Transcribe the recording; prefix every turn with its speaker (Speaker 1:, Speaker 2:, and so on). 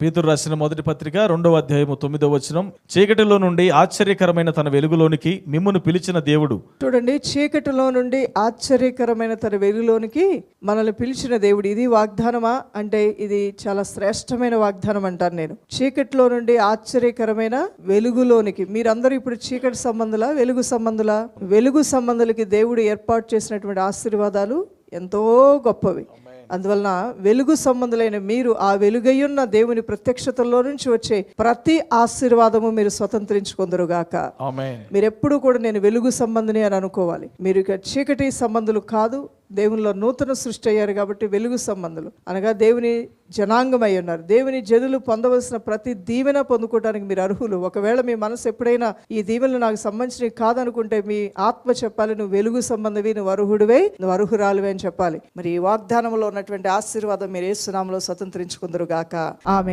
Speaker 1: పేతురు రాసిన మొదటి పత్రిక 2వ అధ్యాయము 9వ వచనం, చీకటిలో నుండి ఆశ్చర్యకరమైన తన వెలుగులోనికి మిమ్మును పిలిచిన దేవుడు.
Speaker 2: చూడండి, చీకటిలో నుండి ఆశ్చర్యకరమైన తన వెలుగులోనికి మనల్ని పిలిచిన దేవుడు. ఇది వాగ్దానమా అంటే ఇది చాలా శ్రేష్టమైన వాగ్దానం అంటాను నేను. చీకటిలో నుండి ఆశ్చర్యకరమైన వెలుగులోనికి. మీరందరూ ఇప్పుడు చీకటి సంబంధులా, వెలుగు సంబంధులా? వెలుగు సంబంధులకి దేవుడు ఏర్పాటు చేసినటువంటి ఆశీర్వాదాలు ఎంతో గొప్పవి. అందువలన వెలుగు సంబంధులైన మీరు ఆ వెలుగయ్యున్న దేవుని ప్రత్యక్షతలో నుంచి వచ్చే ప్రతి ఆశీర్వాదము మీరు స్వతంత్రించుకుందరుగాక.
Speaker 1: ఆమేన్.
Speaker 2: మీరు ఎప్పుడు కూడా నేను వెలుగు సంబంధిని అని అనుకోవాలి. మీరు ఇక చీకటి సంబంధులు కాదు, దేవునిలో నూతన సృష్టి అయ్యారు కాబట్టి వెలుగు సంబంధులు అనగా దేవుని జనాంగమై ఉన్నారు. దేవుని జనులు పొందవలసిన ప్రతి దీవెన పొందుకోవడానికి మీరు అర్హులు. ఒకవేళ మీ మనసు ఎప్పుడైనా ఈ దీవెనలు నాకు సంబంధించినవి కాదనుకుంటే మీ ఆత్మ చెప్పాలి, నువ్వు వెలుగు సంబంధవి, నువ్వు అర్హుడివే, నువ్వు అర్హురాలువే అని చెప్పాలి. మరి ఈ వాగ్దానంలో ఉన్నటువంటి ఆశీర్వాదం మీరు యేసు నామములో స్వతంత్రించుకుందరు గాక. ఆమేన్.